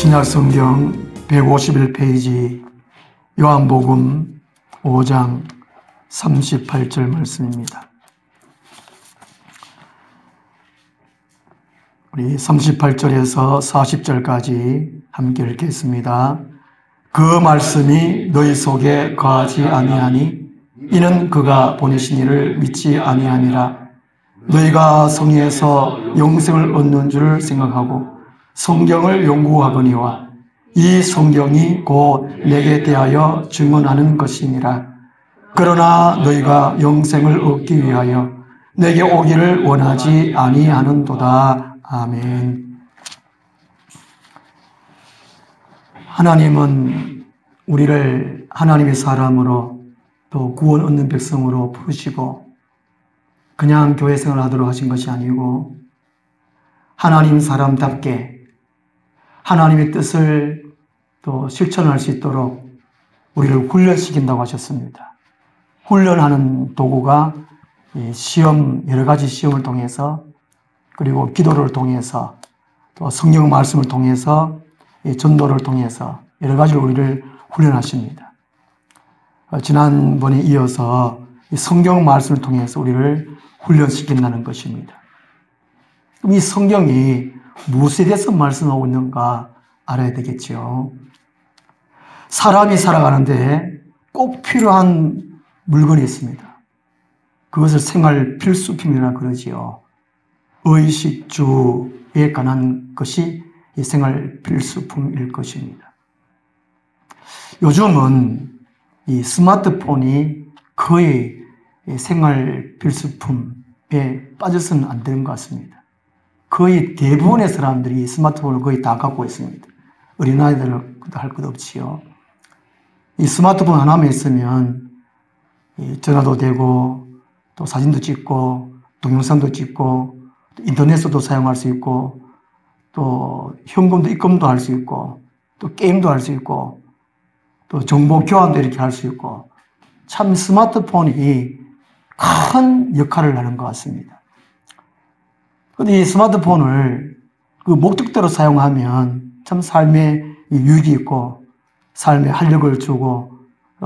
신약성경 151페이지 요한복음 5장 38절 말씀입니다. 우리 38절에서 40절까지 함께 읽겠습니다. 그 말씀이 너희 속에 거하지 아니하니 이는 그가 보내신 이를 믿지 아니하니라. 너희가 성령에서 영생을 얻는 줄 생각하고 성경을 연구하거니와 이 성경이 곧 내게 대하여 증언하는 것이니라. 그러나 너희가 영생을 얻기 위하여 내게 오기를 원하지 아니하는도다. 아멘. 하나님은 우리를 하나님의 사람으로 또 구원 얻는 백성으로 부르시고 그냥 교회 생활하도록 하신 것이 아니고 하나님 사람답게 하나님의 뜻을 또 실천할 수 있도록 우리를 훈련시킨다고 하셨습니다. 훈련하는 도구가 시험, 여러 가지 시험을 통해서 그리고 기도를 통해서 또 성경 말씀을 통해서 전도를 통해서 여러 가지로 우리를 훈련하십니다. 지난번에 이어서 성경 말씀을 통해서 우리를 훈련시킨다는 것입니다. 그럼 이 성경이 무엇에 대해서 말씀하고 있는가 알아야 되겠죠. 사람이 살아가는데 꼭 필요한 물건이 있습니다. 그것을 생활 필수품이라 그러지요. 의식주에 관한 것이 이 생활 필수품일 것입니다. 요즘은 이 스마트폰이 거의 생활 필수품에 빠져서는 안 되는 것 같습니다. 거의 대부분의 사람들이 스마트폰을 거의 다 갖고 있습니다. 어린아이들은 할 것 없지요. 이 스마트폰 하나만 있으면 전화도 되고 또 사진도 찍고 동영상도 찍고 인터넷도 사용할 수 있고 또 현금도 입금도 할 수 있고 또 게임도 할 수 있고 또 정보 교환도 이렇게 할 수 있고 참 스마트폰이 큰 역할을 하는 것 같습니다. 그런데 이 스마트폰을 그 목적대로 사용하면 참 삶에 유익이 있고 삶에 활력을 주고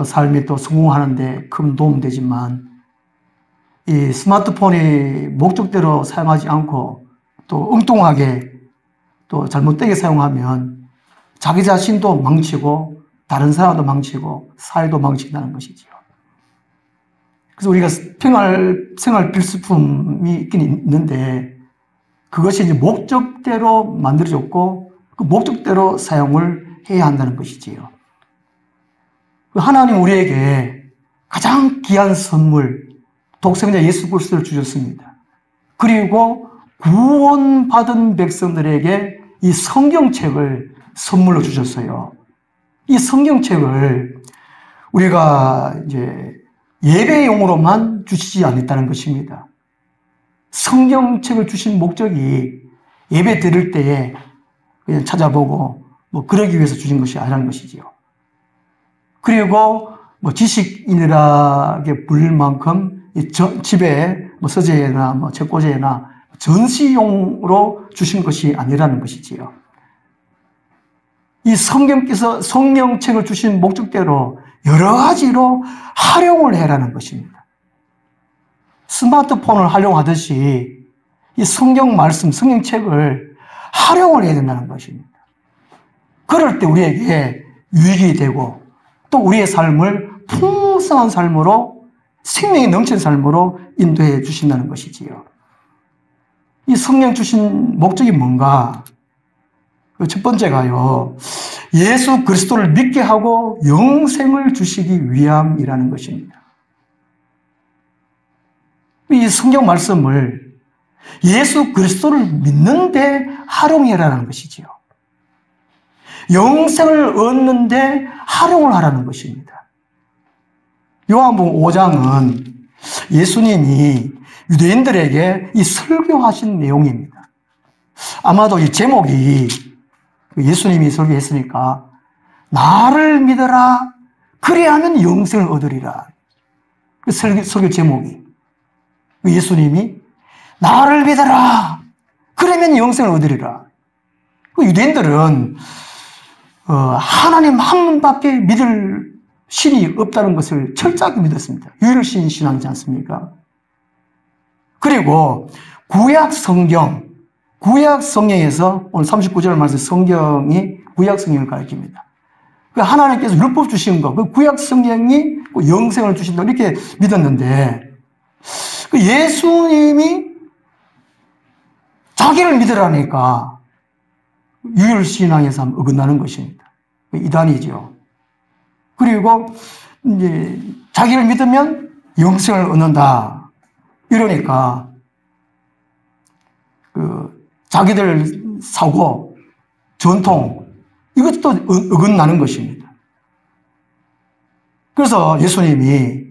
삶에 또 성공하는데 큰 도움 되지만 이 스마트폰이 목적대로 사용하지 않고 또 엉뚱하게 또 잘못되게 사용하면 자기 자신도 망치고 다른 사람도 망치고 사회도 망친다는 것이죠. 그래서 우리가 생활 필수품이 있긴 있는데 그것이 이제 목적대로 만들어졌고 그 목적대로 사용을 해야 한다는 것이지요. 하나님 우리에게 가장 귀한 선물 독생자 예수 그리스도를 주셨습니다. 그리고 구원받은 백성들에게 이 성경책을 선물로 주셨어요. 이 성경책을 우리가 이제 예배용으로만 주시지 않았다는 것입니다. 성경책을 주신 목적이 예배 드릴 때에 그냥 찾아보고 뭐 그러기 위해서 주신 것이 아니라는 것이지요. 그리고 뭐 지식인이라게 불릴 만큼 집에 뭐 서재나 뭐 책꽂이나 전시용으로 주신 것이 아니라는 것이지요. 이 성경께서 성경책을 주신 목적대로 여러 가지로 활용을 해라는 것입니다. 스마트폰을 활용하듯이 이 성경 말씀, 성경책을 활용을 해야 된다는 것입니다. 그럴 때 우리에게 유익이 되고 또 우리의 삶을 풍성한 삶으로 생명이 넘치는 삶으로 인도해 주신다는 것이지요. 이 성경 주신 목적이 뭔가? 첫 번째가요, 예수 그리스도를 믿게 하고 영생을 주시기 위함이라는 것입니다. 이 성경 말씀을 예수 그리스도를 믿는데 활용해라는 것이지요. 영생을 얻는데 활용을 하라는 것입니다. 요한복음 5장은 예수님이 유대인들에게 이 설교하신 내용입니다. 아마도 이 제목이 예수님이 설교했으니까 나를 믿어라 그리하면 영생을 얻으리라. 그 설교 제목이 예수님이 나를 믿어라 그러면 영생을 얻으리라. 유대인들은 하나님 한 분밖에 믿을 신이 없다는 것을 철저하게 믿었습니다. 유일신 신앙이지 않습니까? 그리고 구약 성경에서 오늘 39절 말씀 성경이 구약 성경을 가리킵니다. 하나님께서 율법 주신 거, 그 구약 성경이 영생을 주신다 이렇게 믿었는데 예수님이 자기를 믿으라니까 유일신앙에서 어긋나는 것입니다. 이단이죠. 그리고 이제 자기를 믿으면 영생을 얻는다. 이러니까 자기들 사고, 전통 이것도 어긋나는 것입니다. 그래서 예수님이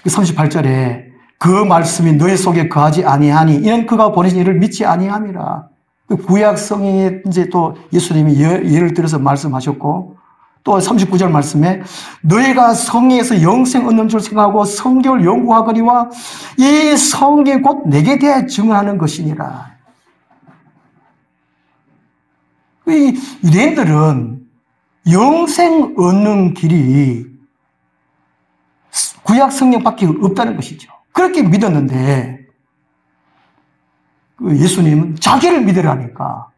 38절에 그 말씀이 너희 속에 거하지 아니하니 이는 그가 보내신 이를 믿지 아니함이라. 구약 성경에 이제 또 예수님이 예를 들어서 말씀하셨고 또 39절 말씀에 너희가 성경에서 영생 얻는 줄 생각하고 성경을 연구하거니와 이 성경이 곧 내게 대해 증언하는 것이니라. 이 유대인들은 영생 얻는 길이 구약 성경밖에 없다는 것이죠. 그렇게 믿었는데 예수님은 자기를 믿으라니까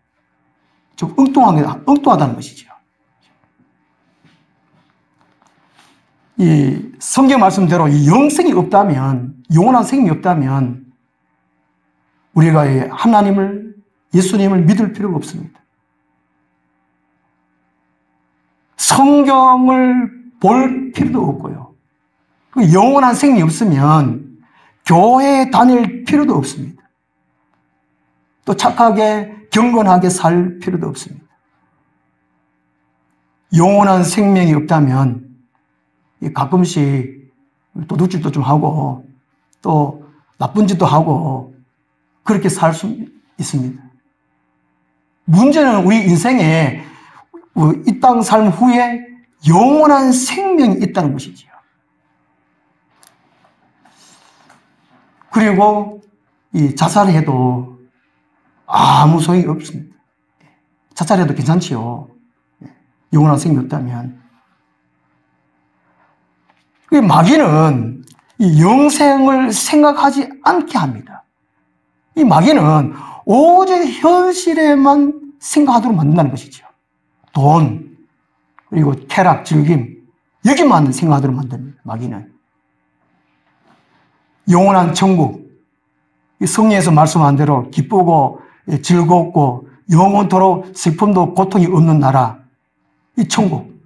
좀 엉뚱하다는 것이죠. 이 성경 말씀대로 이 영생이 없다면, 영원한 생명이 없다면 우리가 하나님을, 예수님을 믿을 필요가 없습니다. 성경을 볼 필요도 없고요. 영원한 생명이 없으면 교회에 다닐 필요도 없습니다. 또 착하게 경건하게 살 필요도 없습니다. 영원한 생명이 없다면 가끔씩 도둑질도 좀 하고 또 나쁜 짓도 하고 그렇게 살 수 있습니다. 문제는 우리 인생에 이 땅 삶 후에 영원한 생명이 있다는 것이지요. 그리고 이 자살해도 아무 소용이 없습니다. 자살해도 괜찮지요. 영원한 생명이 없다면. 마귀는 이 영생을 생각하지 않게 합니다. 이 마귀는 오직 현실에만 생각하도록 만든다는 것이죠. 돈, 그리고 쾌락, 즐김, 여기만 생각하도록 만듭니다. 마귀는. 영원한 천국, 성경에서 말씀한 대로 기쁘고 즐겁고 영원토록 슬픔도 고통이 없는 나라, 이 천국.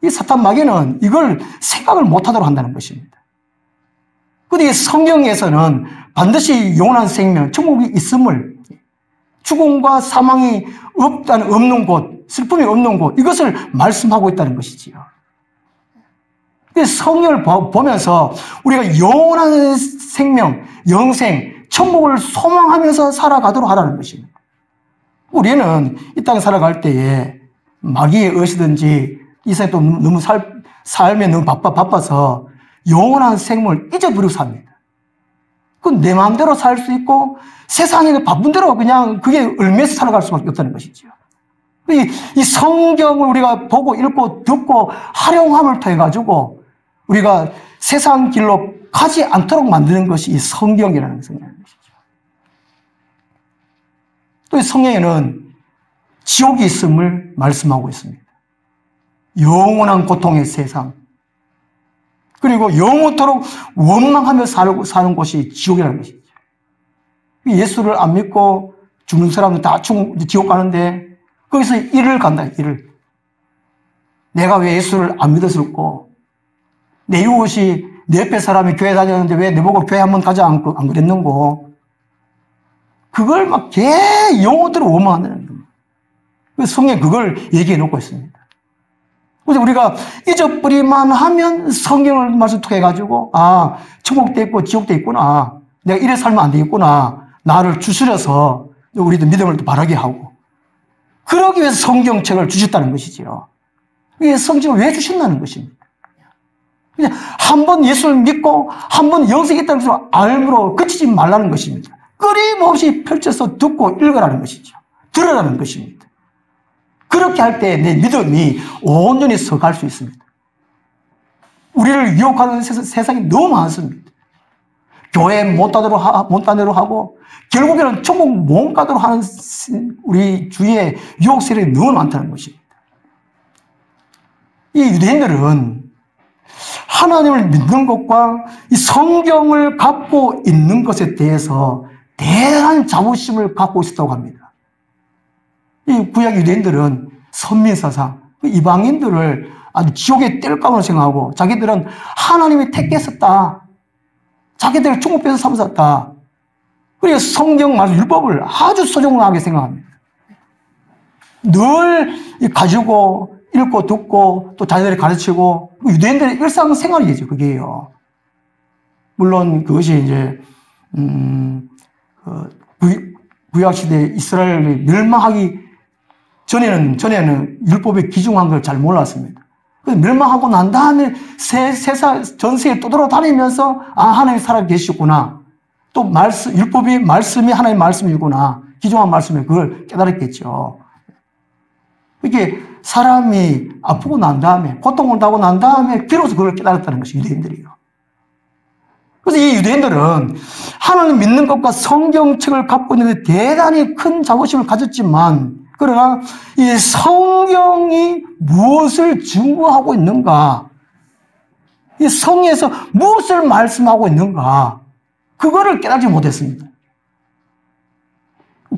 이 사탄 마귀는 이걸 생각을 못하도록 한다는 것입니다. 그런데 성경에서는 반드시 영원한 생명, 천국이 있음을, 죽음과 사망이 없는 곳, 슬픔이 없는 곳, 이것을 말씀하고 있다는 것이지요. 성경을 보면서 우리가 영원한 생명, 영생, 천국을 소망하면서 살아가도록 하라는 것입니다. 우리는 이 땅에 살아갈 때에 마귀의 의시든지 이 세상에 또 너무 삶에 너무 바빠서 영원한 생명을 잊어버리고 삽니다. 그건 내 마음대로 살 수 있고 세상에 바쁜 대로 그냥 그게 얽매여서 살아갈 수밖에 없다는 것이죠. 이 성경을 우리가 보고 읽고 듣고 활용함을 통해 가지고 우리가 세상 길로 가지 않도록 만드는 것이 이 성경이라는 것이죠. 또 이 성경에는 지옥이 있음을 말씀하고 있습니다. 영원한 고통의 세상, 그리고 영원토록 원망하며 사는 곳이 지옥이라는 것이죠. 예수를 안 믿고 죽는 사람은 다 지옥 가는데 거기서 일을 간다, 일을. 내가 왜 예수를 안 믿었을까? 내 이웃이 내 옆에 사람이 교회 다녔는데 왜 내보고 교회 한번 가자 안 그랬는고? 그걸 막 영혼대로 원망한다는 겁니다. 성경에 그걸 얘기해 놓고 있습니다. 그래서 우리가 잊어버리만 하면 성경을 말씀 통해 가지고 천국도 있고 지옥도 있구나. 내가 이래 살면 안 되겠구나. 나를 추스려서 우리도 믿음을 또 바라게 하고. 그러기 위해서 성경책을 주셨다는 것이지요. 이게 성경을 왜 주신다는 것입니다. 그냥 한 번 예수를 믿고 한 번 영생이 있다는 것을 알므로 그치지 말라는 것입니다. 끊임없이 펼쳐서 듣고 읽으라는 것이죠. 들으라는 것입니다. 그렇게 할 때 내 믿음이 온전히 서갈 수 있습니다. 우리를 유혹하는 세상이 너무 많습니다. 교회 못다대로 하고 결국에는 천국 못 가도록 하는 우리 주위에 유혹 세력이 너무 많다는 것입니다. 이 유대인들은 하나님을 믿는 것과 이 성경을 갖고 있는 것에 대해서 대단한 자부심을 갖고 있었다고 합니다. 이 구약 유대인들은 선민사상, 이방인들을 아주 지옥에 뗄 까으로 생각하고 자기들은 하나님이 택했었다. 자기들을 천국에서 삼았다. 그래서 성경 말씀 율법을 아주 소중하게 생각합니다. 늘 가지고 읽고 듣고 또 자기들이 가르치고 유대인들의 일상생활이겠죠. 그게요. 물론 그것이 이제 구약시대 이스라엘이 멸망하기 전에는 율법에 기중한 걸 잘 몰랐습니다. 멸망하고 난 다음에 전 세계에 또 돌아다니면서 하나님이 살아계시구나. 또 율법이 말씀이 하나님의 말씀이구나. 기중한 말씀에 그걸 깨달았겠죠. 이게 사람이 아프고 난 다음에 고통을 당하고 난 다음에 비로소 그걸 깨달았다는 것이 유대인들이에요. 그래서 이 유대인들은 하나님 믿는 것과 성경책을 갖고 있는 데 대단히 큰 자부심을 가졌지만 그러나 이 성경이 무엇을 증거하고 있는가, 이 성경에서 무엇을 말씀하고 있는가, 그거를 깨닫지 못했습니다.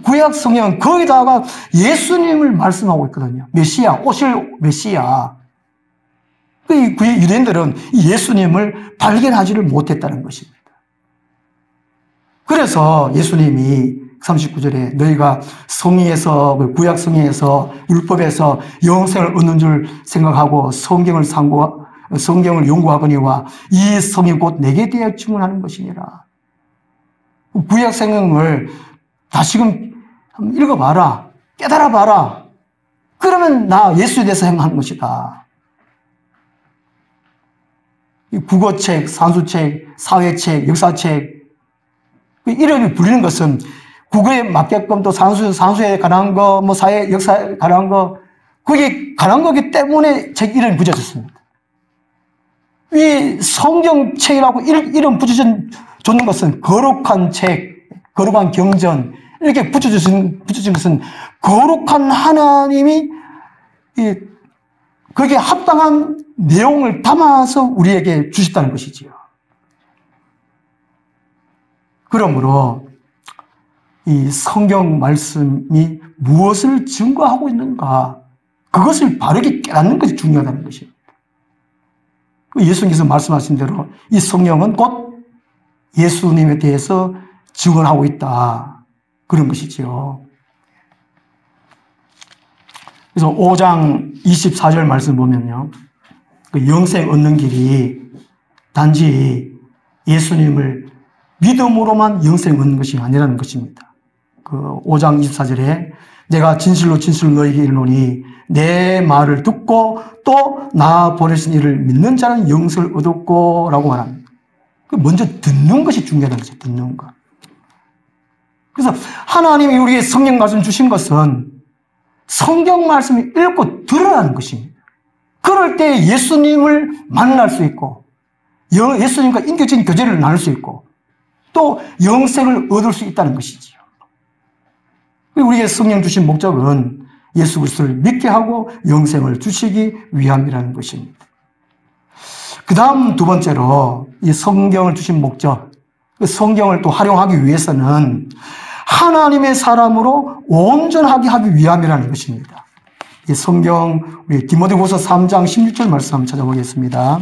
구약 성경은 거기다가 예수님을 말씀하고 있거든요. 메시아, 오실 메시아. 그 유대인들은 예수님을 발견하지를 못했다는 것입니다. 그래서 예수님이 39절에 너희가 성경에서, 구약 성경에서, 율법에서 영생을 얻는 줄 생각하고 성경을 연구하거니와 이 성이 곧 내게 대하여 증언하는 것이니라. 구약 성경을 다시금 한번 읽어봐라. 깨달아봐라. 그러면 나 예수에 대해서 생각하는 것이다. 국어책, 산수책, 사회책, 역사책, 이름이 불리는 것은 국어에 맞게끔 또 산수에 관한 거, 사회, 역사에 관한 거, 그게 관한 거기 때문에 책 이름이 붙여졌습니다. 이 성경책이라고 이름 붙여준 것은 거룩한 책, 거룩한 경전, 이렇게 붙여진 것은 거룩한 하나님이 거기에 합당한 내용을 담아서 우리에게 주셨다는 것이지요. 그러므로 이 성경 말씀이 무엇을 증거하고 있는가, 그것을 바르게 깨닫는 것이 중요하다는 것입니다. 예수님께서 말씀하신 대로 이 성경은 곧 예수님에 대해서 증언하고 있다. 그런 것이지요. 그래서 5장 24절 말씀 보면요. 그 영생 얻는 길이 단지 예수님을 믿음으로만 영생 얻는 것이 아니라는 것입니다. 그 5장 24절에 내가 진실로 너희에게 이르노니 내 말을 듣고 또 나 보내신 이를 믿는 자는 영생을 얻었고 라고 말합니다. 먼저 듣는 것이 중요하다는 거죠. 듣는 것. 그래서 하나님이 우리에게 성경 말씀 주신 것은 성경 말씀을 읽고 들으라는 것입니다. 그럴 때 예수님을 만날 수 있고 예수님과 인격적인 교제를 나눌 수 있고 또 영생을 얻을 수 있다는 것이지요. 우리에게 성령 주신 목적은 예수 그리스도를 믿게 하고 영생을 주시기 위함이라는 것입니다. 그 다음 두 번째로 이 성경을 주신 목적, 성경을 또 활용하기 위해서는 하나님의 사람으로 온전하게 하기 위함이라는 것입니다. 이 성경 우리 디모데후서 3장 16절 말씀 한번 찾아보겠습니다.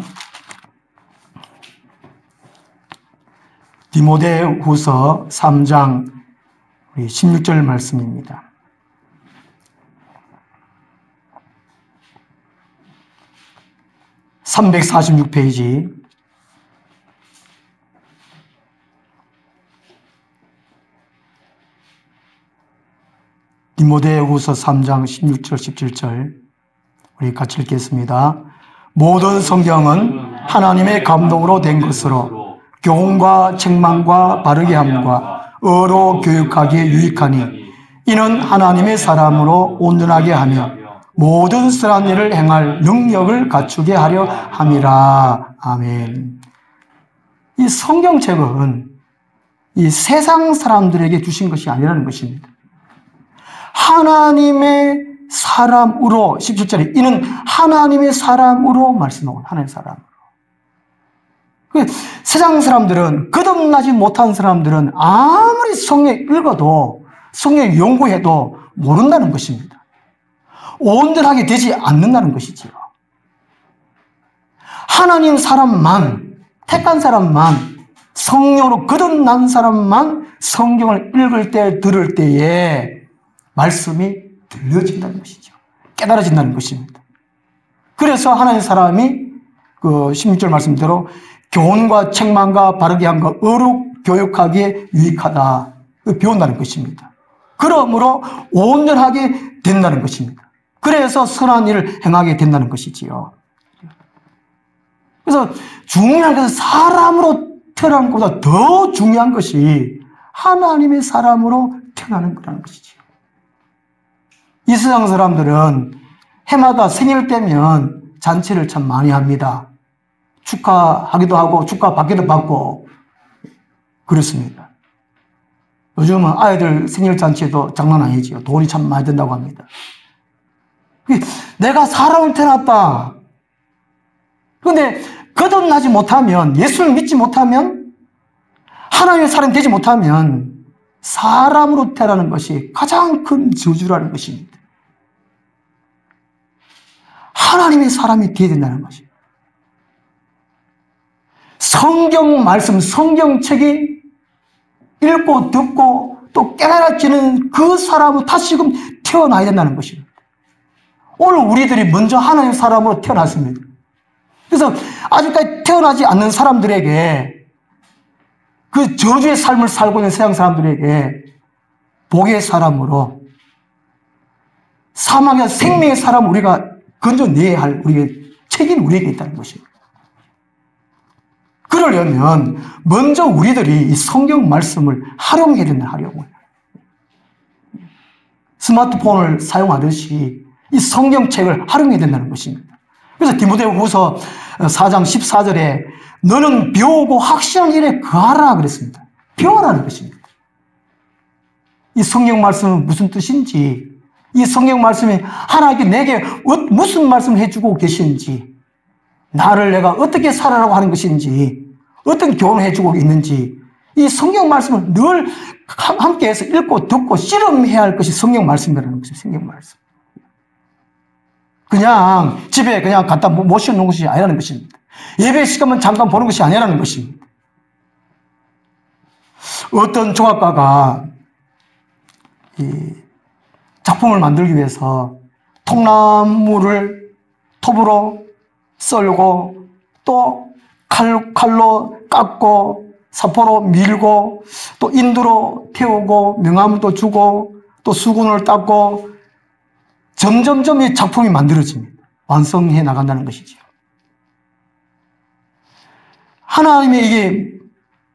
디모데후서 3장 16절 말씀입니다. (346페이지) 디모데후서 3장 16절 17절 우리 같이 읽겠습니다. 모든 성경은 하나님의 감동으로 된 것으로 교훈과 책망과 바르게 함과 어로 교육하기에 유익하니 이는 하나님의 사람으로 온전하게 하며 모든 선한 일을 행할 능력을 갖추게 하려 함이라. 아멘. 이 성경책은 이 세상 사람들에게 주신 것이 아니라는 것입니다. 하나님의 사람으로 17절에 이는 하나님의 사람으로 말씀하고 하나님의 사람으로. 세상 사람들은 거듭나지 못한 사람들은 아무리 성경 읽어도 성경 연구해도 모른다는 것입니다. 온전하게 되지 않는다는 것이지요. 하나님 사람만 택한 사람만 성령으로 거듭난 사람만 성경을 읽을 때 들을 때에 말씀이 들려진다는 것이죠. 깨달아진다는 것입니다. 그래서 하나님 사람이 그 16절 말씀대로 교훈과 책망과 바르게 함과 어룩 교육하기에 유익하다. 배운다는 것입니다. 그러므로 온전하게 된다는 것입니다. 그래서 선한 일을 행하게 된다는 것이지요. 그래서 중요한 것은 사람으로 태어나는 것보다 더 중요한 것이 하나님의 사람으로 태어나는 거라는 것이지요. 이 세상 사람들은 해마다 생일 때면 잔치를 참 많이 합니다. 축하하기도 하고 축하받기도 받고 그렇습니다. 요즘은 아이들 생일 잔치도 장난 아니지요. 돈이 참 많이 든다고 합니다. 내가 사람을 태어났다. 그런데 거듭나지 못하면, 예수를 믿지 못하면, 하나님의 사람이 되지 못하면 사람으로 태어나는 것이 가장 큰 저주라는 것입니다. 하나님의 사람이 되어야 된다는 것입니다. 성경 말씀, 성경책이 읽고 듣고 또 깨달아지는 그 사람으로 다시금 태어나야 된다는 것입니다. 오늘 우리들이 먼저 하나님의 사람으로 태어났습니다. 그래서 아직까지 태어나지 않는 사람들에게 그 저주의 삶을 살고 있는 세상 사람들에게 복의 사람으로 사망의 생명의 사람을 우리가 건져내야 할 우리의 책임이 우리에게 있다는 것입니다. 그러려면 먼저 우리들이 이 성경 말씀을 활용해야 된다, 활용을. 스마트폰을 사용하듯이 이 성경책을 활용해야 된다는 것입니다. 그래서 디모데후서 4장 14절에 너는 배우고 확신한 일에 거하라 그랬습니다. 배워라는 것입니다. 이 성경 말씀은 무슨 뜻인지, 이 성경 말씀이 하나님께 내게 무슨 말씀을 해주고 계시는지, 나를 내가 어떻게 살아라고 하는 것인지, 어떤 교훈을 해주고 있는지, 이 성경 말씀을 늘 함께해서 읽고 듣고 씨름해야 할 것이 성경 말씀이라는 것입니다. 성경 말씀. 그냥 집에 그냥 갖다 모셔놓은 것이 아니라는 것입니다. 예배 시간만 잠깐 보는 것이 아니라는 것입니다. 어떤 조각가가 이 작품을 만들기 위해서 통나무를 톱으로 썰고 또 칼로 깎고 사포로 밀고 또 인두로 태우고 명암도 주고 또 수건을 닦고 점점점 이 작품이 만들어집니다. 완성해 나간다는 것이죠. 하나님의 이게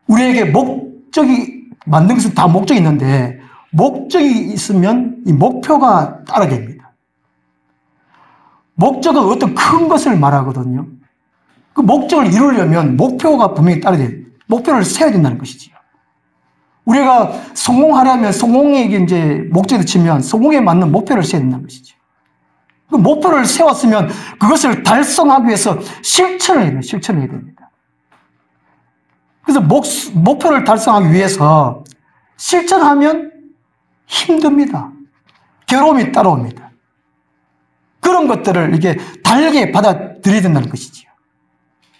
우리에게 목적이 만든 것은 다 목적이 있는데 목적이 있으면 이 목표가 따라야 됩니다. 목적은 어떤 큰 것을 말하거든요. 그 목적을 이루려면 목표가 분명히 따라야 돼요. 목표를 세워야 된다는 것이지요. 우리가 성공하려면 성공에게 이제 목적을 치면 성공에 맞는 목표를 세워야 된다는 것이죠. 그 목표를 세웠으면 그것을 달성하기 위해서 실천을 해야 돼요. 실천을 해야 됩니다. 그래서 목표를 달성하기 위해서 실천하면 힘듭니다. 괴로움이 따라옵니다. 그런 것들을 이게 달게 받아들여야 된다는 것이지요.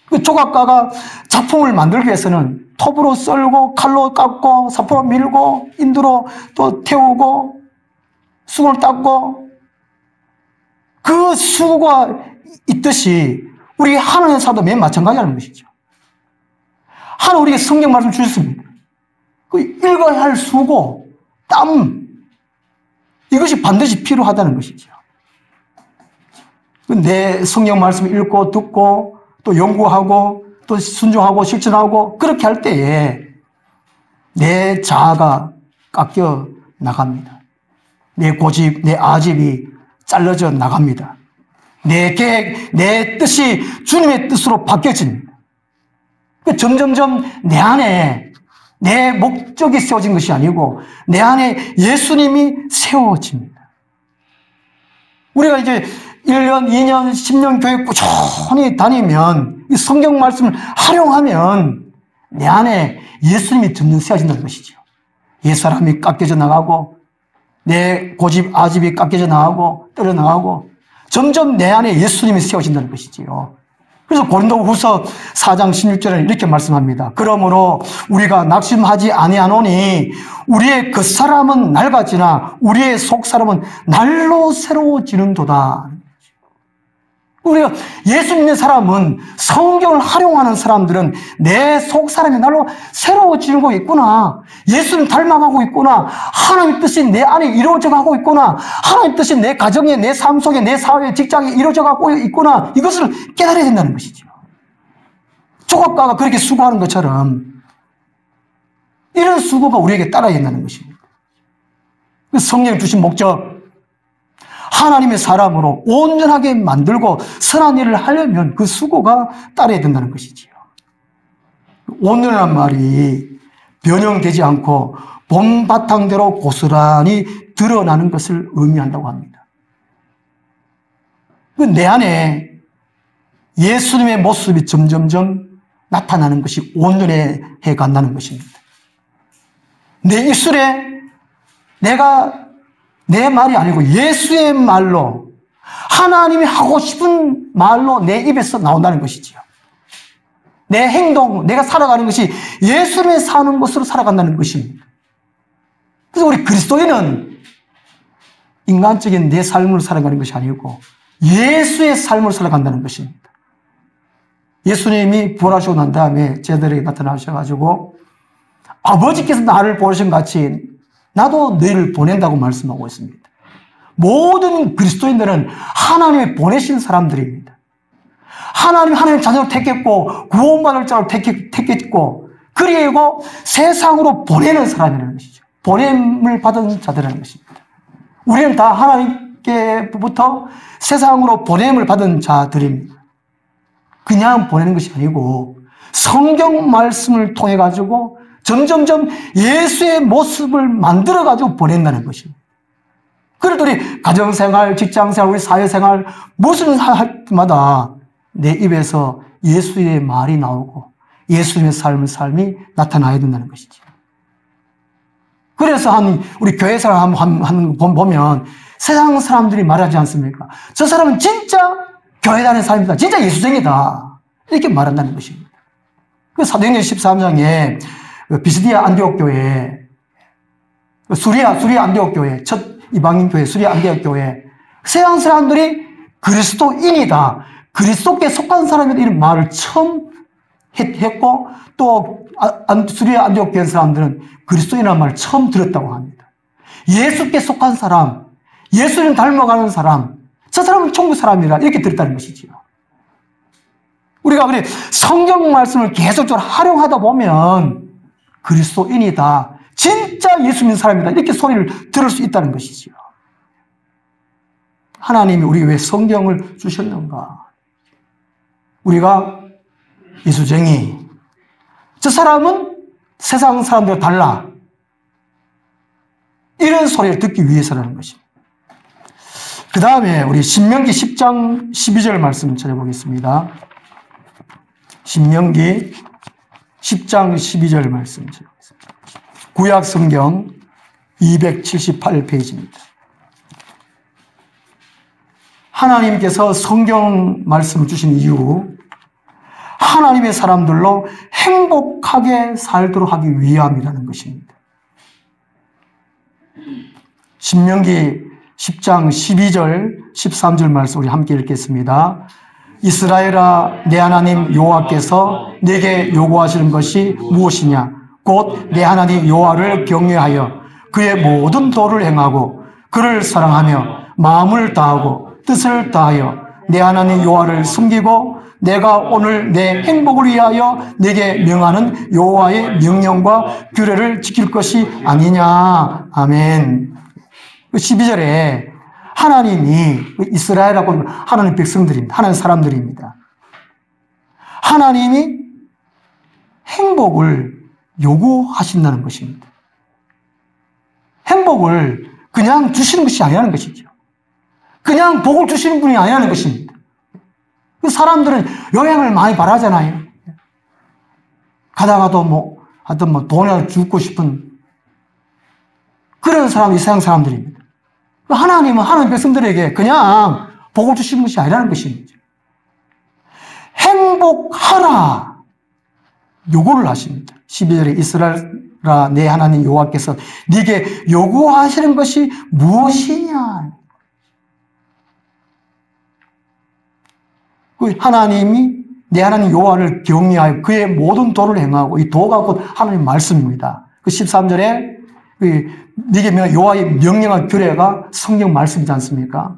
그 조각가가 작품을 만들기 위해서는 톱으로 썰고 칼로 깎고 사포로 밀고 인두로 또 태우고 수건을 닦고 그 수고가 있듯이 우리 하나님의 사도 맨 마찬가지라는 것이죠. 하나님 우리에게 성경 말씀 주셨습니다. 그 읽어야 할 수고, 땀 이것이 반드시 필요하다는 것이죠. 내 성경 말씀 읽고 듣고 또 연구하고 또 순종하고 실천하고 그렇게 할 때에 내 자아가 깎여 나갑니다. 내 고집, 내 아집이 잘라져 나갑니다. 내 계획, 내 뜻이 주님의 뜻으로 바뀌어집니다. 점점점 내 안에 내 목적이 세워진 것이 아니고 내 안에 예수님이 세워집니다. 우리가 이제 1년, 2년, 10년 교회 꾸준히 다니면 이 성경 말씀을 활용하면 내 안에 예수님이 점점 세워진다는 것이죠. 옛사람이 깎여져 나가고 내 고집, 아집이 깎여져 나가고 떨어 나가고 점점 내 안에 예수님이 세워진다는 것이지요. 그래서 고린도후서 4장 16절에 이렇게 말씀합니다. 그러므로 우리가 낙심하지 아니하노니 우리의 겉사람은 낡아지나 우리의 속사람은 날로 새로워지는도다. 우리가 예수 믿는 사람은, 성경을 활용하는 사람들은 내 속사람이 날로 새로워지고 있구나, 예수님 닮아가고 있구나, 하나님 뜻이 내 안에 이루어져 가고 있구나, 하나님 뜻이 내 가정에, 내 삶 속에, 내 사회에, 직장에 이루어져 가고 있구나, 이것을 깨달아야 된다는 것이죠. 조각가가 그렇게 수고하는 것처럼 이런 수고가 우리에게 따라야 된다는 것입니다. 성령이 주신 목적, 하나님의 사람으로 온전하게 만들고 선한 일을 하려면 그 수고가 따라야 된다는 것이지요. 온전한 말이 변형되지 않고 본 바탕대로 고스란히 드러나는 것을 의미한다고 합니다. 내 안에 예수님의 모습이 점점점 나타나는 것이 온전해 간다는 것입니다. 내 입술에 내가 내 말이 아니고 예수의 말로, 하나님이 하고 싶은 말로 내 입에서 나온다는 것이지요. 내 행동, 내가 살아가는 것이 예수님의 사는 것으로 살아간다는 것입니다. 그래서 우리 그리스도인은 인간적인 내 삶을 살아가는 것이 아니고 예수의 삶을 살아간다는 것입니다. 예수님이 부활하시고 난 다음에 제자들에게 나타나셔가지고 아버지께서 나를 보내신 같이 나도 너희를 보낸다고 말씀하고 있습니다. 모든 그리스도인들은 하나님이 보내신 사람들입니다. 하나님 자녀를 택했고 구원받을 자로 택했고, 그리고 세상으로 보내는 사람이라는 것이죠. 보냄을 받은 자들이라는 것입니다. 우리는 다 하나님께부터 세상으로 보냄을 받은 자들입니다. 그냥 보내는 것이 아니고 성경 말씀을 통해 가지고 점점점 예수의 모습을 만들어가지고 보낸다는 것입니다. 그래도 우리 가정생활, 직장생활, 우리 사회생활, 무슨 할 때마다 내 입에서 예수의 말이 나오고 예수님의 삶이 나타나야 된다는 것이죠. 그래서 우리 교회 사람 보면 세상 사람들이 말하지 않습니까? 저 사람은 진짜 교회 다니는 사람이다, 진짜 예수쟁이다, 이렇게 말한다는 것입니다. 그 사도행전 13장에 비스디아 안디옥 교회, 수리아 안디옥 교회, 첫 이방인 교회, 수리아 안디옥 교회, 세상 사람들이 그리스도인이다, 그리스도께 속한 사람이다, 이런 말을 처음 했고, 또 수리아 안디옥 교회 사람들은 그리스도인이라는 말을 처음 들었다고 합니다. 예수께 속한 사람, 예수님 닮아가는 사람, 저 사람은 천국 사람이라 이렇게 들었다는 것이지요. 우리가 그래 성경 말씀을 계속적으로 활용하다 보면 그리스도인이다, 진짜 예수 믿는 사람이다, 이렇게 소리를 들을 수 있다는 것이지요. 하나님이 우리에게 왜 성경을 주셨는가? 우리가 예수쟁이, 저 사람은 세상 사람들과 달라, 이런 소리를 듣기 위해서라는 것입니다. 그 다음에 우리 신명기 10장 12절 말씀 찾아보겠습니다. 신명기 10장 12절 말씀 찾아보겠습니다. 구약 성경 278페이지입니다. 하나님께서 성경 말씀을 주신 이유, 하나님의 사람들로 행복하게 살도록 하기 위함이라는 것입니다. 신명기 10장 12절, 13절 말씀 우리 함께 읽겠습니다. 이스라엘아, 내 하나님 여호와께서 내게 요구하시는 것이 무엇이냐? 곧 내 하나님 여호와를 경외하여 그의 모든 도를 행하고 그를 사랑하며 마음을 다하고 뜻을 다하여 내 하나님 여호와를 숨기고 내가 오늘 내 행복을 위하여 내게 명하는 여호와의 명령과 규례를 지킬 것이 아니냐. 아멘. 12절에 하나님이 이스라엘하고 하나님 백성들입니다. 하나님 사람들입니다. 하나님이 행복을 요구하신다는 것입니다. 행복을 그냥 주시는 것이 아니라는 것이죠. 그냥 복을 주시는 분이 아니라는 것입니다. 그 사람들은 여행을 많이 바라잖아요. 가다가도 하여튼 돈을 주고 싶은 그런 사람이 세상 사람들입니다. 하나님은 하나님 백성들에게 그냥 복을 주시는 것이 아니라는 것입니다. 행복하라 요구를 하십니다. 12절에 이스라엘아 내 하나님 여호와께서 네게 요구하시는 것이 무엇이냐. 그 하나님이 내 하나님 여호와를 경외하여 그의 모든 도를 행하고, 이 도가 곧 하나님 말씀입니다. 그 13절에 네게 여호와의 명령한 규례가 성경 말씀이지 않습니까?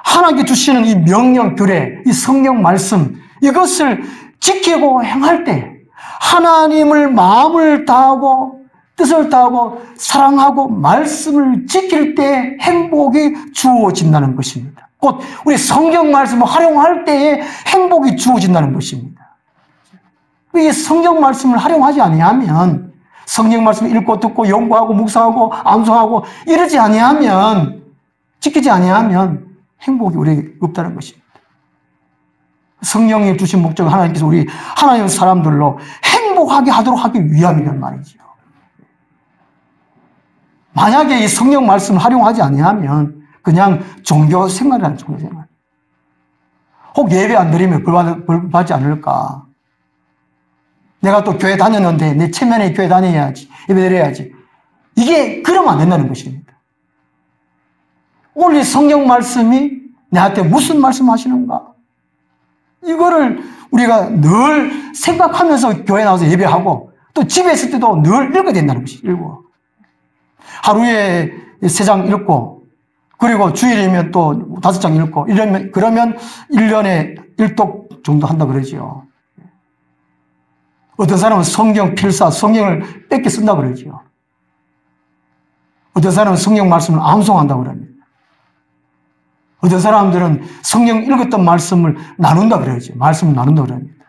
하나님께 주시는 이 명령 규례, 이 성경 말씀, 이것을 지키고 행할 때 하나님을 마음을 다하고 뜻을 다하고 사랑하고 말씀을 지킬 때 행복이 주어진다는 것입니다. 곧 우리 성경 말씀을 활용할 때에 행복이 주어진다는 것입니다. 이 성경 말씀을 활용하지 아니하면, 성경 말씀을 읽고 듣고 연구하고 묵상하고 암송하고 이러지 아니하면, 지키지 아니하면 행복이 우리에게 없다는 것입니다. 성령이 주신 목적은 하나님께서 우리 하나님의 사람들로 행복하게 하도록 하기 위함이란 말이죠. 만약에 이 성경 말씀을 활용하지 아니하면 그냥 종교 생활이라는 종교 생활. 혹 예배 안 드리면 벌 받지 않을까? 내가 또 교회 다녔는데 내 체면에 교회 다녀야지, 예배 드려야지. 이게 그러면 안 된다는 것입니다. 오늘 성경 말씀이 내한테 무슨 말씀 하시는가? 이거를 우리가 늘 생각하면서 교회 나와서 예배하고 또 집에 있을 때도 늘 읽어야 된다는 것이죠. 읽고. 하루에 3장 읽고 그리고 주일이면 또 5장 읽고 그러면 1년에 1독 정도 한다 그러죠. 어떤 사람은 성경 필사, 성경을 뺏겨 쓴다 그러죠. 어떤 사람은 성경 말씀을 암송한다 그럽니다. 어떤 사람들은 성경 읽었던 말씀을 나눈다 그러죠. 말씀을 나눈다 그럽니다.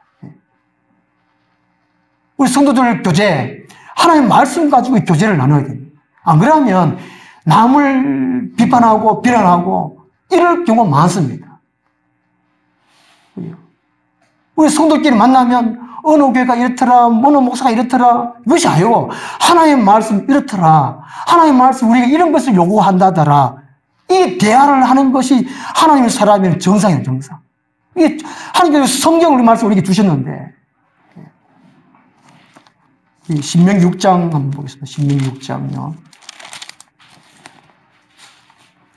우리 성도들 교제, 하나님의 말씀 가지고 교제를 나눠야 됩니다. 안 그러면 남을 비판하고 비난하고 이럴 경우가 많습니다. 우리 성도끼리 만나면 어느 교회가 이렇더라, 어느 목사가 이렇더라, 이것이 아니고 하나님의 말씀 이렇더라, 하나님의 말씀 우리가 이런 것을 요구한다더라, 이 대화를 하는 것이 하나님의 사람의 정상이에요, 정상. 이게 하나님께서 성경을 말씀 우리에게 주셨는데, 이 신명기 6장 한번 보겠습니다. 신명기 6장요.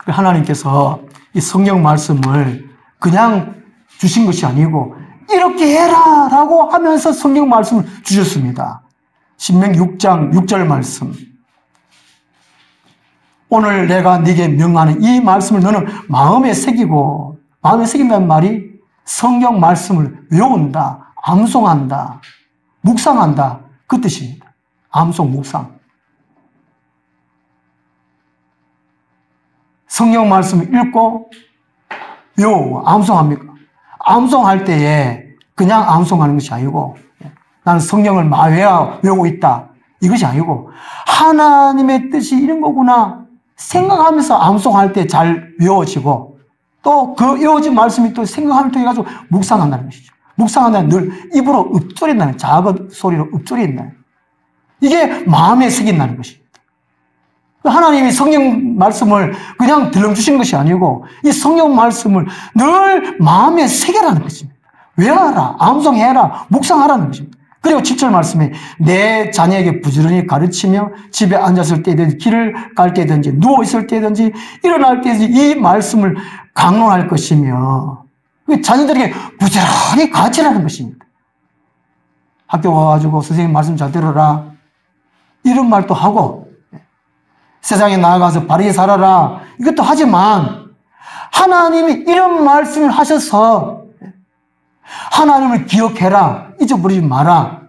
하나님께서 이 성경 말씀을 그냥 주신 것이 아니고 이렇게 해라 라고 하면서 성경 말씀을 주셨습니다. 신명기 6장 6절 말씀. 오늘 내가 네게 명하는 이 말씀을 너는 마음에 새기고, 마음에 새긴다는 말이 성경 말씀을 외운다, 암송한다, 묵상한다, 그 뜻입니다. 암송, 묵상. 성경 말씀을 읽고 외우고 암송합니까? 암송할 때에 그냥 암송하는 것이 아니고 나는 성경을 외우고 있다, 이것이 아니고 하나님의 뜻이 이런 거구나 생각하면서 암송할 때 잘 외워지고, 또 그 외워진 말씀이 또 생각하면 통해 가지고 묵상한다는 것이죠. 묵상한다는 늘 입으로 읊조린다는, 작은 소리로 읊조린다는, 이게 마음에 새긴다는 것입니다. 하나님이 성경 말씀을 그냥 들려주신 것이 아니고 이 성경 말씀을 늘 마음에 새겨라는 것입니다. 외워라, 암송해라, 묵상하라는 것입니다. 그리고 7절 말씀에 내 자녀에게 부지런히 가르치며 집에 앉았을 때든지 길을 갈 때든지 누워있을 때든지 일어날 때든지 이 말씀을 강론할 것이며, 자녀들에게 부지런히 가르치라는 것입니다. 학교 가가지고 선생님 말씀 잘 들어라 이런 말도 하고, 세상에 나아가서 바르게 살아라 이것도 하지만 하나님이 이런 말씀을 하셔서 하나님을 기억해라, 잊어버리지 마라.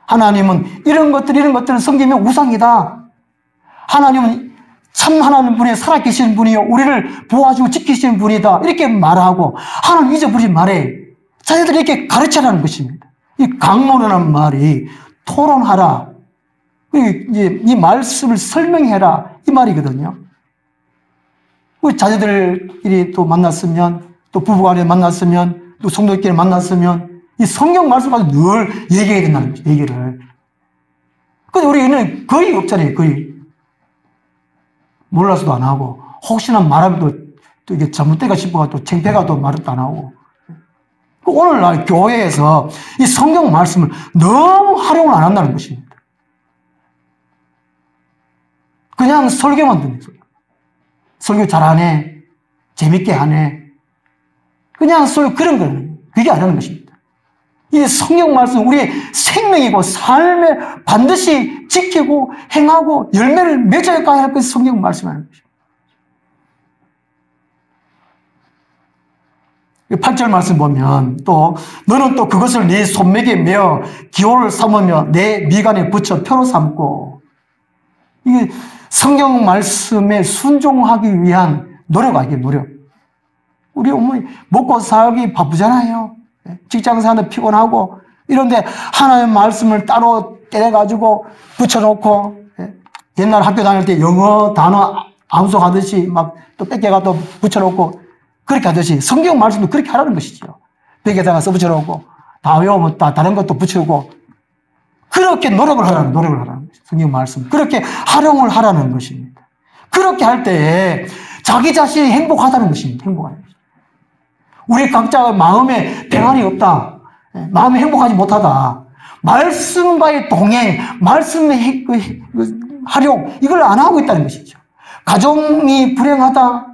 하나님은 이런 것들은 섬기면 우상이다. 하나님은 참 하나님 분이 살아계신 분이요 우리를 보호하시고 지키시는 분이다 이렇게 말하고 하나님 잊어버리지 말해 자녀들이 이렇게 가르쳐라는 것입니다. 이 강론이라는 말이 토론하라, 이 말씀을 설명해라 이 말이거든요. 우리 자녀들끼리 또 만났으면 또 부부간에 만났으면 또 성도끼리 만났으면 이 성경 말씀 가지고 늘 얘기해야 된다는 거죠. 얘기를. 근데 우리는 거의 없잖아요. 거의. 몰라서도 안 하고 혹시나 말하면 또 이게 잘못될까 싶어가 또 창피해가 또 말도 안 하고. 오늘날 교회에서 이 성경 말씀을 너무 활용을 안 한다는 것입니다. 그냥 설교만 듣는 거예요. 설교 잘하네, 재밌게 하네. 그냥 그런 거는 그게 아니라는 것입니다. 이 성경 말씀 우리의 생명이고 삶에 반드시 지키고 행하고 열매를 맺어가야 할 것이 성경 말씀이라는 것입니다. 8절 말씀 보면 또 너는 또 그것을 네 손목에 메어 기호를 삼으며 내 미간에 붙여 표로 삼고, 이게 성경 말씀에 순종하기 위한 노력이에요. 노력. 우리 어머니 먹고 살기 바쁘잖아요. 직장 사는데 피곤하고 이런데 하나님의 말씀을 따로 떼가지고 붙여놓고, 옛날 학교 다닐 때 영어 단어 암송하듯이 막 또 뺏겨가 또 붙여놓고 그렇게 하듯이 성경 말씀도 그렇게 하라는 것이죠. 벽에다가 써붙여놓고 다 외우면 다른 것도 붙이고 그렇게 노력을 하라는 것이죠. 성경 말씀 그렇게 활용을 하라는 것입니다. 그렇게 할 때에 자기 자신이 행복하다는 것입니다. 행복하다는 것입니다. 우리 각자 마음에 평안이 없다, 마음이 행복하지 못하다, 말씀과의 동행, 말씀의 활용 이걸 안 하고 있다는 것이죠. 가정이 불행하다,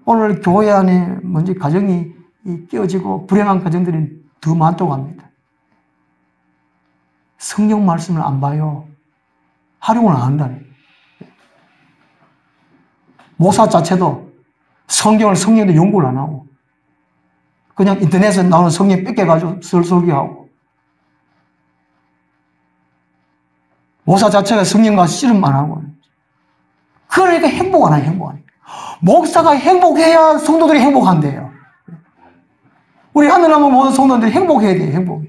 오늘 교회 안에 먼저 가정이 깨어지고 불행한 가정들이 더 많다고 합니다. 성경 말씀을 안 봐요. 활용을 안 한다는 거예요. 모사 자체도 성경도 연구를 안 하고 그냥 인터넷에 나오는 성경 뺏겨가지고 설설기하고, 모사 자체가 성경과 씨름 안 하고, 그러니까 행복 안 해요. 행복 안 해요. 목사가 행복해야 성도들이 행복한대요. 우리 하늘나무 모든 성도들이 행복해야 돼요. 행복해.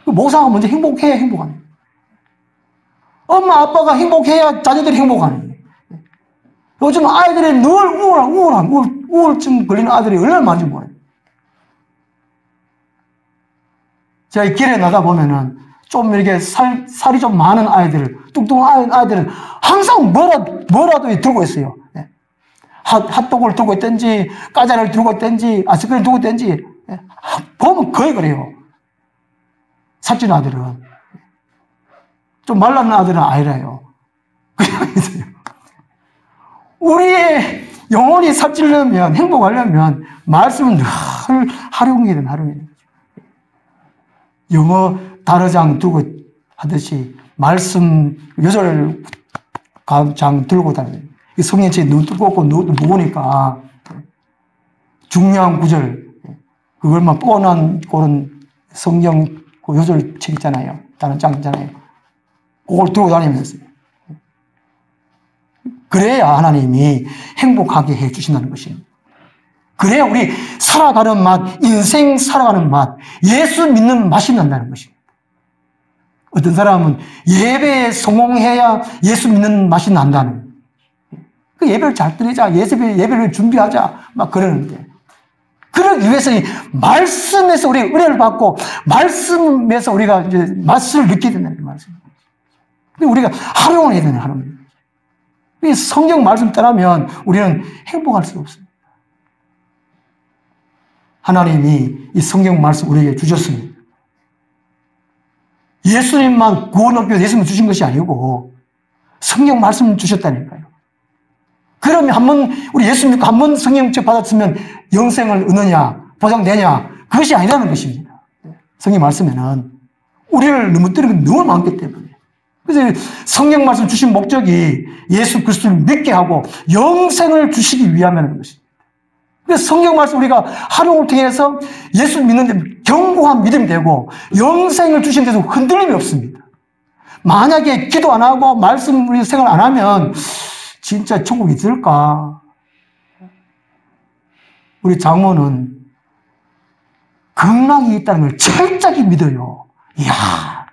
목사가 먼저 행복해야 행복하네. 엄마 아빠가 행복해야 자녀들이 행복하네. 요즘 아이들이 늘 우울증 걸리는 아들이 얼마나 많은지 몰라요. 제가 길에 나가 보면은 좀 이렇게 살이 좀 많은 아이들, 뚱뚱한 아이들은 항상 뭐라도 들고 있어요. 핫도그를 들고 있든지, 과자를 들고 있든지, 아이스크림을 들고 있든지, 보면 거의 그래요. 살찐 아들은. 좀 말랐는 아들은 아니라요. 그냥 있어요. 우리의 영혼이 살찌려면, 행복하려면, 말씀은 늘 활용해야 되는 활용해야 되는 거죠. 영어 단어장 들고 하듯이, 말씀 요절 장 들고 다니는. 성경책이 너무 두껍고 너무 무거우니까 중요한 구절, 그걸만 뻔한 그런 성경 요절책 있잖아요. 다른 장 있잖아요. 그걸 들고 다니면서. 그래야 하나님이 행복하게 해 주신다는 것입니다. 그래야 우리 살아가는 맛, 인생 살아가는 맛, 예수 믿는 맛이 난다는 것입니다. 어떤 사람은 예배에 성공해야 예수 믿는 맛이 난다는, 그 예배를 잘 드리자, 예배를 준비하자, 막 그러는데, 그러기 위해서 이 말씀에서 우리가 은혜를 받고, 말씀에서 우리가 이제 맛을 느끼게 된다는 말씀. 근데 우리가 활용을 해야 되는 활용. 이 성경 말씀 따르면 우리는 행복할 수가 없습니다. 하나님이 이 성경 말씀 우리에게 주셨습니다. 예수님만 구원 얻기 위해서 예수님 주신 것이 아니고, 성경 말씀 주셨다니까요. 그러면 우리 예수 믿고 한 번 성경책 받았으면 영생을 얻느냐, 보장되냐, 그것이 아니라는 것입니다. 성경 말씀에는 우리를 넘어뜨리는 게 너무 많기 때문에. 그래서 성경 말씀 주신 목적이 예수 그리스도를 믿게 하고 영생을 주시기 위함이라는 것입니다. 그래서 성경 말씀 우리가 활용을 통해서 예수 믿는 데 견고한 믿음이 되고 영생을 주신 데서 흔들림이 없습니다. 만약에 기도 안 하고 말씀 우리 생활 안 하면 진짜 천국이 있을까? 우리 장모는 극락이 있다는 걸 철저히 믿어요. 이야,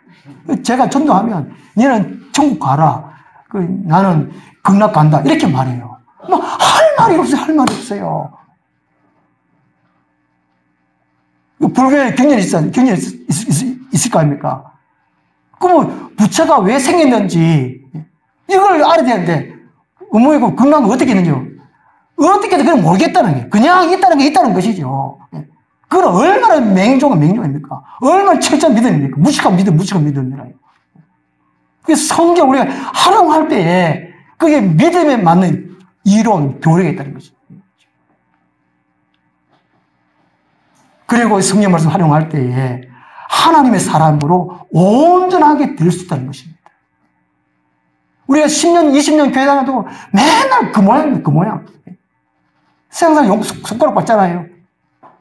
제가 전도하면 너는 천국 가라. 나는 극락 간다. 이렇게 말해요. 뭐 할 말이 없어요. 할 말이 없어요. 불교에 경전이 있을 거 아닙니까? 그러면 부처가 왜 생겼는지 이걸 알아야 되는데 어머니 그 극락은 어떻게 있는지요? 어떻게든 그냥 모르겠다는 게 그냥 있다는 게 있다는 것이죠. 그건 얼마나 맹종입니까? 얼마나 철저한 믿음입니까? 무식한 믿음이라. 그 성경 우리가 활용할 때에 그게 믿음에 맞는 이론, 교리가 있다는 거죠. 그리고 성경 말씀 활용할 때에 하나님의 사람으로 온전하게 될 수 있다는 것입니다. 우리가 10년, 20년 교회 다녀도 맨날 그 모양입니다. 그 모양. 세상사람 손가락 받잖아요.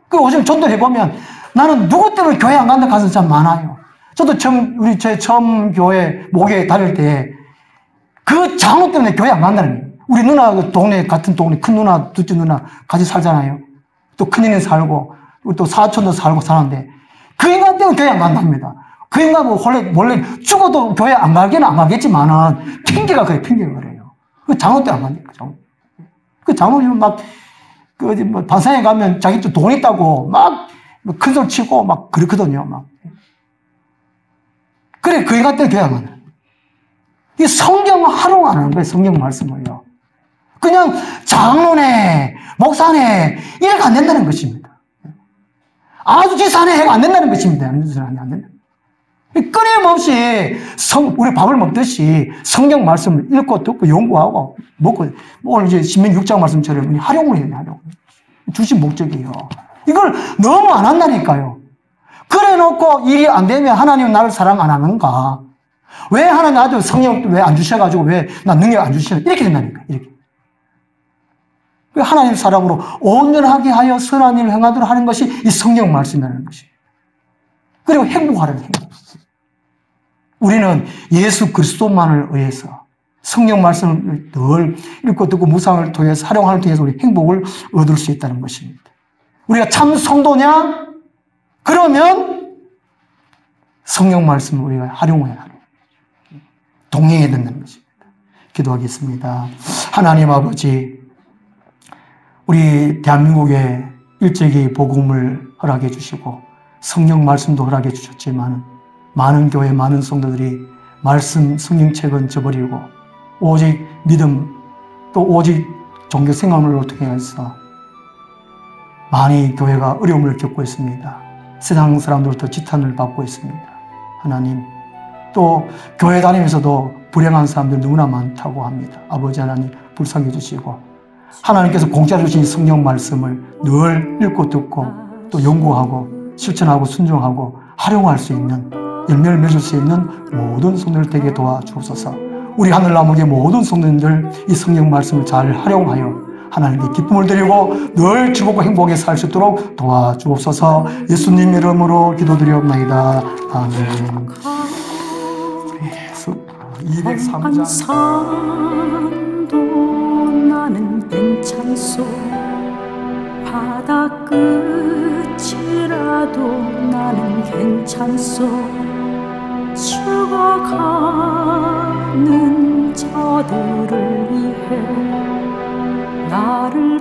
그 요즘 전도해보면 나는 누구 때문에 교회 안 간다 가서 참 많아요. 저도 제 처음 교회, 목회 다닐 때 그 장로 때문에 교회 안 간다는 거예요. 우리 누나, 같은 동네, 큰 누나, 둘째 누나 같이 살잖아요. 또 큰이는 살고, 또 사촌도 살고 사는데 그 인간 때문에 교회 안 간답니다. 그 인간은 원래 죽어도 교회 안 가기는 안 가겠지만은 핑계가 그래요. 그 장로 때문에 안 간다니까. 그 장로님은 반상에 가면 자기 또 돈 있다고 막 큰 소리 치고 막 그렇거든요. 그래, 그 인간 때문에 교회 안 간다. 이 성경을 활용 안 하는 거예요. 성경 말씀을요. 그냥 장로네, 목사네, 이래가 안 된다는 것입니다. 아주 지사네 해가 안 된다는 것입니다. 안 된다. 끊임없이 우리 밥을 먹듯이 성경 말씀을 읽고 듣고 연구하고 먹고, 오늘 이제 신명 6장 말씀처럼 활용을 해야 돼요. 주신 목적이에요. 이걸 너무 안 한다니까요. 그래 놓고 일이 안 되면 하나님은 나를 사랑 안 하는가? 왜 하나님 나한테 성령 왜 안 주셔가지고 왜 나 능력 안 주시나? 이렇게 된다니까. 이렇게. 하나님 사랑으로 온전하게 하여 선한 일을 행하도록 하는 것이 이 성경 말씀이라는 것이에요. 그리고 행복하라는 행복. 우리는 예수 그리스도만을 의해서 성경 말씀을 늘 읽고 듣고 묵상을 통해서 활용하는 통해서 우리 행복을 얻을 수 있다는 것입니다. 우리가 참 성도냐? 그러면 성경 말씀을 우리가 활용해야 하는 동행해야 된다는 것입니다. 기도하겠습니다. 하나님 아버지, 우리 대한민국에 일제히 복음을 허락해 주시고 성경 말씀도 허락해 주셨지만 많은 교회, 많은 성도들이 말씀, 성경책은 저버리고 오직 믿음, 또 오직 종교 생활을 통해서 많이 교회가 어려움을 겪고 있습니다. 세상 사람들부터 지탄을 받고 있습니다. 하나님, 또 교회 다니면서도 불행한 사람들 너무나 많다고 합니다. 아버지 하나님 불쌍해 주시고 하나님께서 공짜로 주신 성경 말씀을 늘 읽고 듣고 또 연구하고 실천하고 순종하고 활용할 수 있는, 열매를 맺을 수 있는 모든 성도들 되게 도와주옵소서. 우리 하늘나무의 모든 성도님들 이 성경 말씀을 잘 활용하여 하나님께 기쁨을 드리고 늘 즐겁고 행복하게 살 수 있도록 도와주옵소서. 예수님 이름으로 기도드리옵나이다. 아멘. 203장 산도 나는 괜찮소. 바다 끝이라도 나는 괜찮소. 죽어가는 저들을 위해 나를